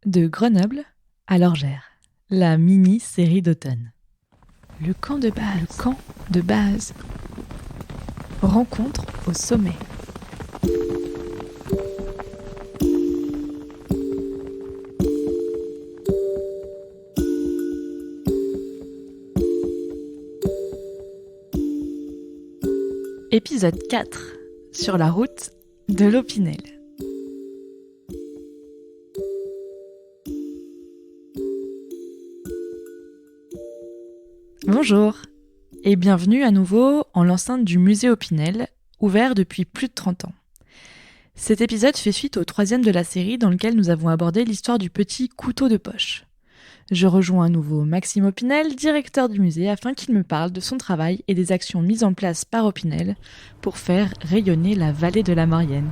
De Grenoble à l'Orgère, la mini-série d'automne. Le camp de base. Le camp de base. Rencontre au sommet. Épisode 4. Sur la route de l'Opinel. Bonjour et bienvenue à nouveau en l'enceinte du musée Opinel, ouvert depuis plus de 30 ans. Cet épisode fait suite au 3e de la série dans lequel nous avons abordé l'histoire du petit couteau de poche. Je rejoins à nouveau Maxime Opinel, directeur du musée, afin qu'il me parle de son travail et des actions mises en place par Opinel pour faire rayonner la vallée de la Maurienne.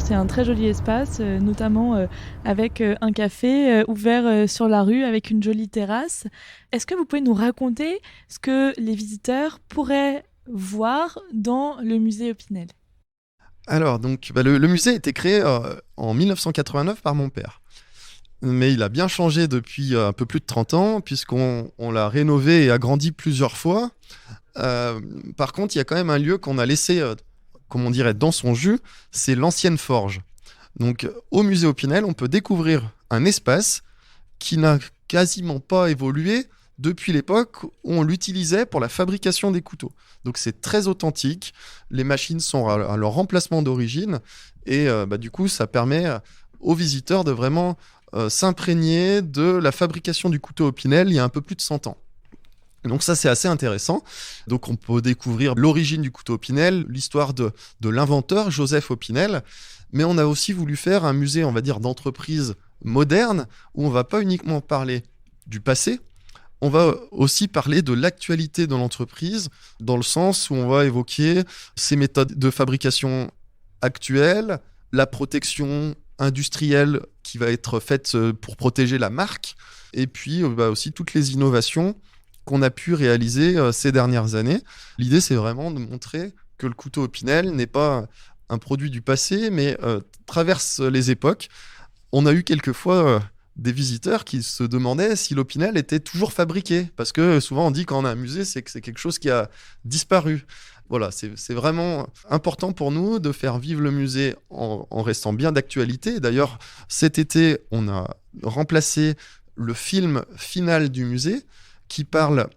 C'est un très joli espace, notamment avec un café ouvert sur la rue avec une jolie terrasse. Est-ce que vous pouvez nous raconter ce que les visiteurs pourraient voir dans le musée Opinel ? Alors, le musée a été créé en 1989 par mon père. Mais il a bien changé depuis un peu plus de 30 ans, puisqu'on l'a rénové et agrandi plusieurs fois. Par contre, il y a quand même un lieu qu'on a laissé, comme on dirait, dans son jus, c'est l'ancienne forge. Donc, au musée Opinel, on peut découvrir un espace qui n'a quasiment pas évolué depuis l'époque où on l'utilisait pour la fabrication des couteaux. Donc c'est très authentique, les machines sont à leur remplacement d'origine et du coup ça permet aux visiteurs de vraiment s'imprégner de la fabrication du couteau Opinel il y a un peu plus de 100 ans. Donc ça c'est assez intéressant. Donc on peut découvrir l'origine du couteau Opinel, l'histoire de l'inventeur Joseph Opinel, mais on a aussi voulu faire un musée, on va dire, d'entreprise moderne où on va pas uniquement parler du passé, on va aussi parler de l'actualité de l'entreprise, dans le sens où on va évoquer ses méthodes de fabrication actuelles, la protection industrielle qui va être faite pour protéger la marque, et puis aussi toutes les innovations qu'on a pu réaliser ces dernières années. L'idée, c'est vraiment de montrer que le couteau Opinel n'est pas un produit du passé, mais traverse les époques. On a eu quelquefois des visiteurs qui se demandaient si l'Opinel était toujours fabriqué. Parce que souvent on dit quand on a un musée, c'est que c'est quelque chose qui a disparu. Voilà, c'est vraiment important pour nous de faire vivre le musée en restant bien d'actualité. D'ailleurs, cet été, on a remplacé le film final du musée qui parle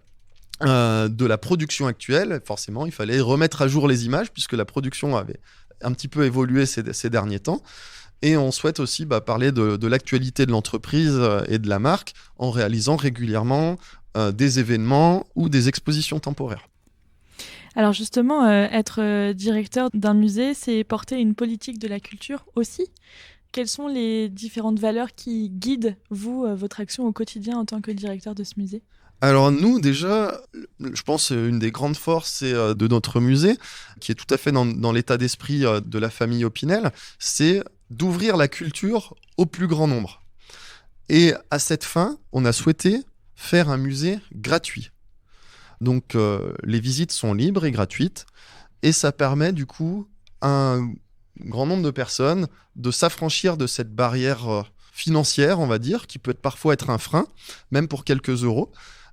de la production actuelle. Forcément, il fallait remettre à jour les images puisque la production avait un petit peu évolué ces derniers temps. Et on souhaite aussi parler de l'actualité de l'entreprise et de la marque en réalisant régulièrement des événements ou des expositions temporaires. Alors justement, être directeur d'un musée, c'est porter une politique de la culture aussi. Quelles sont les différentes valeurs qui guident, votre action au quotidien en tant que directeur de ce musée ? Alors nous, déjà, je pense une des grandes forces de notre musée, qui est tout à fait dans l'état d'esprit de la famille Opinel, c'est d'ouvrir la culture au plus grand nombre. Et à cette fin, on a souhaité faire un musée gratuit. Donc les visites sont libres et gratuites, et ça permet du coup à un grand nombre de personnes de s'affranchir de cette barrière financière, on va dire, qui peut parfois être un frein, même pour quelques euros,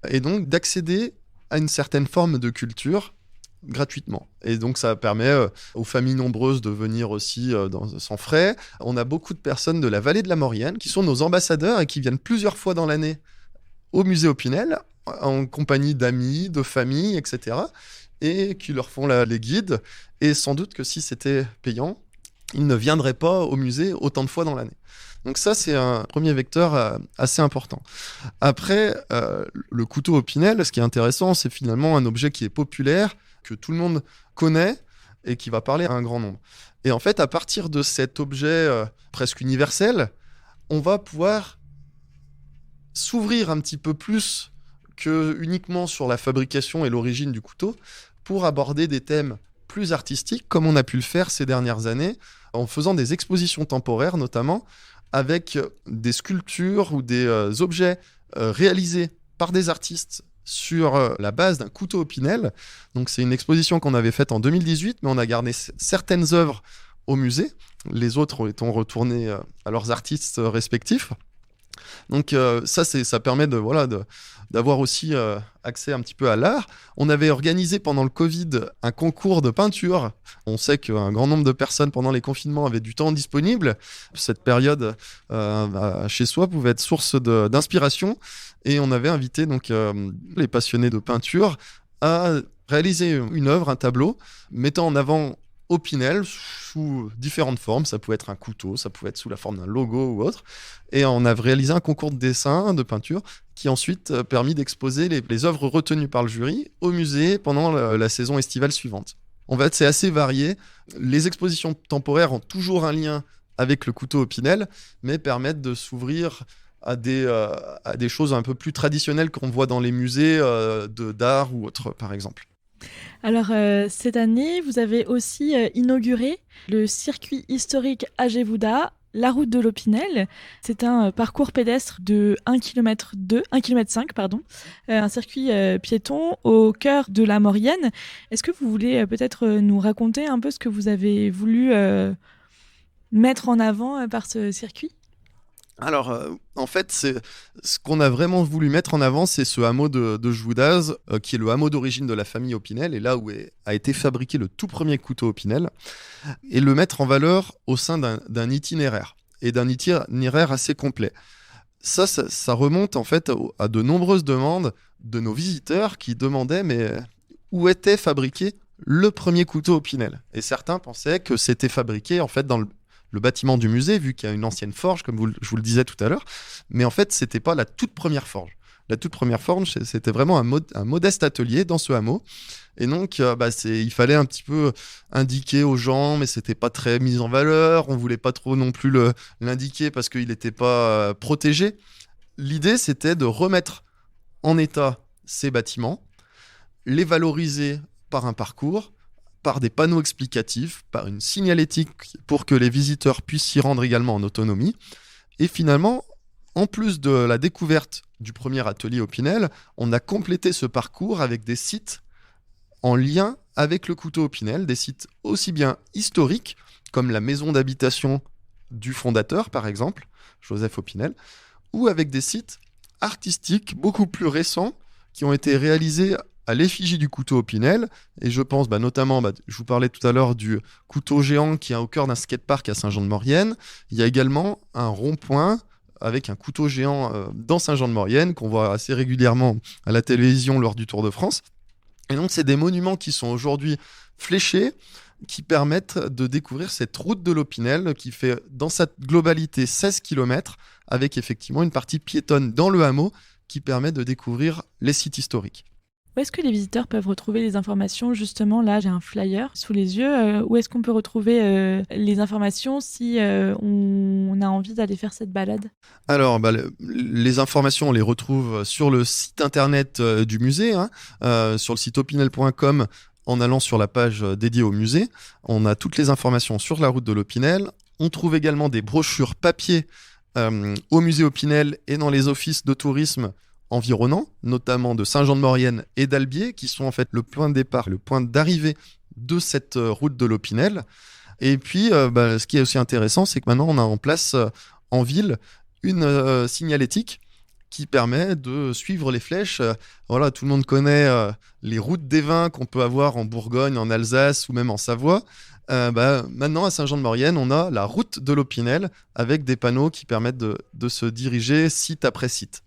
et donc d'accéder à une certaine forme de culture gratuitement. Et donc ça permet aux familles nombreuses de venir aussi sans frais. On a beaucoup de personnes de la vallée de la Maurienne qui sont nos ambassadeurs et qui viennent plusieurs fois dans l'année au musée Opinel en compagnie d'amis, de familles, etc. et qui leur font les guides. Et sans doute que si c'était payant, ils ne viendraient pas au musée autant de fois dans l'année. Donc ça, c'est un premier vecteur assez important. Après, le couteau Opinel, ce qui est intéressant, c'est finalement un objet qui est populaire, que tout le monde connaît et qui va parler à un grand nombre. Et en fait, à partir de cet objet presque universel, on va pouvoir s'ouvrir un petit peu plus que uniquement sur la fabrication et l'origine du couteau pour aborder des thèmes plus artistiques, comme on a pu le faire ces dernières années, en faisant des expositions temporaires notamment, avec des sculptures ou des objets réalisés par des artistes sur la base d'un couteau Opinel. Donc c'est une exposition qu'on avait faite en 2018, mais on a gardé certaines œuvres au musée, les autres étant retournées à leurs artistes respectifs. Donc ça permet d'avoir aussi accès un petit peu à l'art. On avait organisé pendant le Covid un concours de peinture. On sait qu'un grand nombre de personnes pendant les confinements avaient du temps disponible. Cette période chez soi pouvait être source d'inspiration. Et on avait invité donc les passionnés de peinture à réaliser une œuvre, un tableau, mettant en avant Opinel sous différentes formes. Ça pouvait être un couteau, ça pouvait être sous la forme d'un logo ou autre. Et on a réalisé un concours de dessin, de peinture, qui ensuite permis d'exposer les œuvres retenues par le jury au musée pendant la saison estivale suivante. En fait, c'est assez varié. Les expositions temporaires ont toujours un lien avec le couteau Opinel, mais permettent de s'ouvrir à des choses un peu plus traditionnelles qu'on voit dans les musées d'art ou autres, par exemple. Alors, cette année, vous avez aussi inauguré le circuit historique Agevouda, la route de l'Opinel. C'est un parcours pédestre de 1,5 km, un circuit piéton au cœur de la Maurienne. Est-ce que vous voulez peut-être nous raconter un peu ce que vous avez voulu mettre en avant par ce circuit ? Alors, en fait, ce qu'on a vraiment voulu mettre en avant, c'est ce hameau de Joudas, qui est le hameau d'origine de la famille Opinel, et là où a été fabriqué le tout premier couteau Opinel, et le mettre en valeur au sein d'un itinéraire, et d'un itinéraire assez complet. Ça remonte en fait à de nombreuses demandes de nos visiteurs qui demandaient mais où était fabriqué le premier couteau Opinel. Et certains pensaient que c'était fabriqué en fait dans le bâtiment du musée, vu qu'il y a une ancienne forge, comme je vous le disais tout à l'heure. Mais en fait, c'était pas la toute première forge. La toute première forge, c'était vraiment un modeste atelier dans ce hameau. Et donc, il fallait un petit peu indiquer aux gens, mais c'était pas très mis en valeur. On voulait pas trop non plus l'indiquer parce qu'il n'était pas protégé. L'idée, c'était de remettre en état ces bâtiments, les valoriser par un parcours, par des panneaux explicatifs, par une signalétique pour que les visiteurs puissent s'y rendre également en autonomie. Et finalement, en plus de la découverte du premier atelier Opinel, on a complété ce parcours avec des sites en lien avec le couteau Opinel, des sites aussi bien historiques, comme la maison d'habitation du fondateur, par exemple, Joseph Opinel, ou avec des sites artistiques beaucoup plus récents qui ont été réalisés à l'effigie du couteau Opinel. Et je pense notamment, je vous parlais tout à l'heure du couteau géant qui est au cœur d'un skatepark à Saint-Jean-de-Maurienne. Il y a également un rond-point avec un couteau géant dans Saint-Jean-de-Maurienne qu'on voit assez régulièrement à la télévision lors du Tour de France. Et donc, c'est des monuments qui sont aujourd'hui fléchés, qui permettent de découvrir cette route de l'Opinel qui fait dans sa globalité 16 km avec effectivement une partie piétonne dans le hameau qui permet de découvrir les sites historiques. Où est-ce que les visiteurs peuvent retrouver les informations ? Justement, là, j'ai un flyer sous les yeux. Où est-ce qu'on peut retrouver les informations si on a envie d'aller faire cette balade ? Alors, les informations, on les retrouve sur le site internet du musée, sur le site opinel.com. En allant sur la page dédiée au musée, on a toutes les informations sur la route de l'Opinel. On trouve également des brochures papier au musée Opinel et dans les offices de tourisme environnants, notamment de Saint-Jean-de-Maurienne et d'Albier, qui sont en fait le point de départ, le point d'arrivée de cette route de l'Opinel. Et puis, ce qui est aussi intéressant, c'est que maintenant, on a en place en ville une signalétique qui permet de suivre les flèches. Voilà, tout le monde connaît les routes des vins qu'on peut avoir en Bourgogne, en Alsace ou même en Savoie. Maintenant, à Saint-Jean-de-Maurienne, on a la route de l'Opinel avec des panneaux qui permettent de se diriger site après site.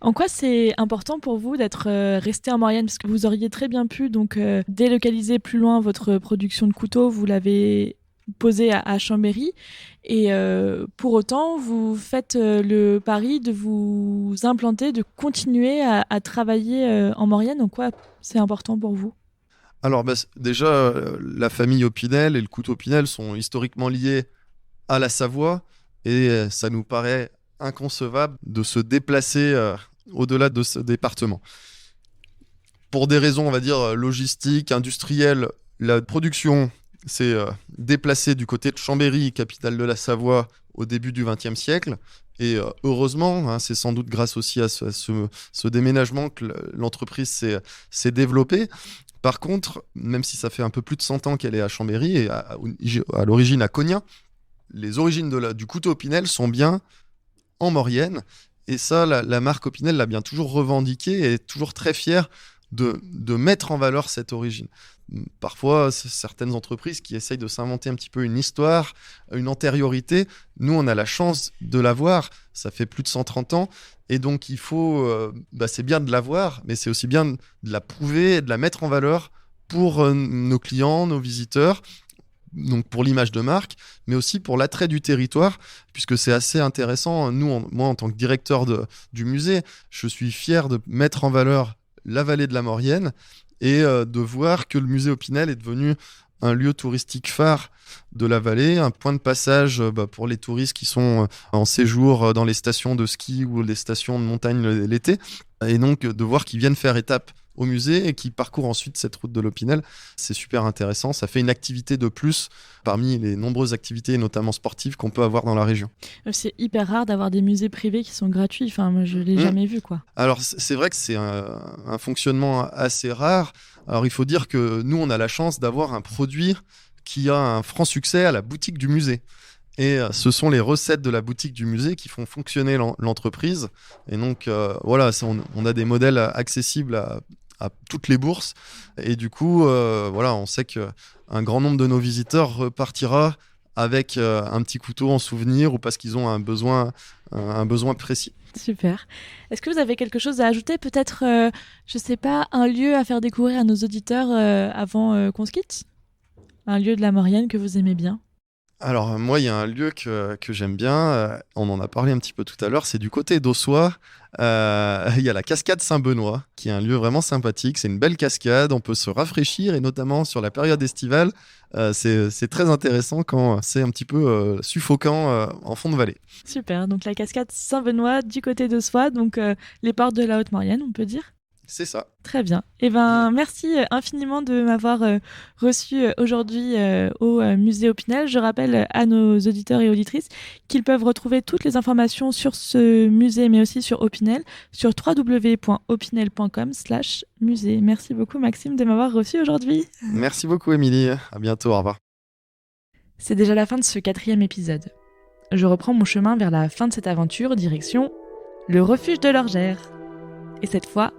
En quoi c'est important pour vous d'être resté en Maurienne ? Parce que vous auriez très bien pu donc délocaliser plus loin votre production de couteaux, vous l'avez posé à Chambéry, et pour autant vous faites le pari de vous implanter, de continuer à travailler en Maurienne. En quoi c'est important pour vous ? Alors déjà, la famille Opinel et le couteau Opinel sont historiquement liés à la Savoie, et ça nous paraît inconcevable de se déplacer au-delà de ce département. Pour des raisons, on va dire, logistiques, industrielles, la production s'est déplacé du côté de Chambéry, capitale de la Savoie, au début du XXe siècle. Et heureusement, c'est sans doute grâce aussi à ce déménagement que l'entreprise s'est développée. Par contre, même si ça fait un peu plus de 100 ans qu'elle est à Chambéry et à l'origine à Cognac, les origines du couteau Opinel sont bien en Maurienne. Et ça, la marque Opinel l'a bien toujours revendiqué et est toujours très fière de mettre en valeur cette origine. Parfois, certaines entreprises qui essayent de s'inventer un petit peu une histoire, une antériorité, nous, on a la chance de l'avoir. Ça fait plus de 130 ans. Et donc, il faut... c'est bien de l'avoir, mais c'est aussi bien de la prouver et de la mettre en valeur pour nos clients, nos visiteurs, donc pour l'image de marque, mais aussi pour l'attrait du territoire, puisque c'est assez intéressant. Moi, en tant que directeur du musée, je suis fier de mettre en valeur la vallée de la Maurienne et de voir que le musée Opinel est devenu un lieu touristique phare de la vallée, un point de passage pour les touristes qui sont en séjour dans les stations de ski ou les stations de montagne l'été, et donc de voir qu'ils viennent faire étape au musée et qui parcourent ensuite cette route de l'Opinel. C'est super intéressant, ça fait une activité de plus parmi les nombreuses activités, notamment sportives, qu'on peut avoir dans la région. C'est hyper rare d'avoir des musées privés qui sont gratuits, enfin, moi, je ne l'ai jamais vu, quoi. Alors c'est vrai que c'est un fonctionnement assez rare. Alors il faut dire que nous, on a la chance d'avoir un produit qui a un franc succès à la boutique du musée. Et ce sont les recettes de la boutique du musée qui font fonctionner l'entreprise. Et donc, on a des modèles accessibles à toutes les bourses. Et du coup, on sait qu'un grand nombre de nos visiteurs repartira avec un petit couteau en souvenir ou parce qu'ils ont un besoin précis. Super. Est-ce que vous avez quelque chose à ajouter ? Peut-être, je sais pas, un lieu à faire découvrir à nos auditeurs avant qu'on se quitte ? Un lieu de la Maurienne que vous aimez bien ? Alors moi, il y a un lieu que j'aime bien, on en a parlé un petit peu tout à l'heure, c'est du côté d'Ossois. Il y a la cascade Saint-Benoît, qui est un lieu vraiment sympathique. C'est une belle cascade, on peut se rafraîchir et notamment sur la période estivale, c'est très intéressant quand c'est un petit peu suffocant en fond de vallée. Super, donc la cascade Saint-Benoît du côté d'Ossois, donc les portes de la Haute-Maurienne, on peut dire ? C'est ça. Très bien. Merci infiniment de m'avoir reçu aujourd'hui au musée Opinel. Je rappelle à nos auditeurs et auditrices qu'ils peuvent retrouver toutes les informations sur ce musée, mais aussi sur Opinel, sur www.opinel.com/musée. Merci beaucoup Maxime de m'avoir reçu aujourd'hui. Merci beaucoup Émilie. À bientôt, au revoir. C'est déjà la fin de ce 4e épisode. Je reprends mon chemin vers la fin de cette aventure, direction le refuge de l'Orgère. Et cette fois,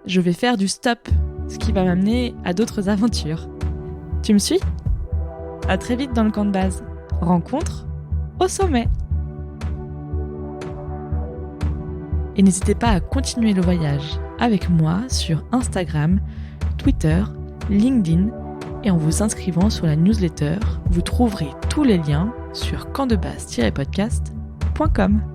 je vais faire du stop, ce qui va m'amener à d'autres aventures. Tu me suis ? À très vite dans le camp de base. Rencontre au sommet. Et n'hésitez pas à continuer le voyage avec moi sur Instagram, Twitter, LinkedIn et en vous inscrivant sur la newsletter, vous trouverez tous les liens sur campdebase-podcast.com.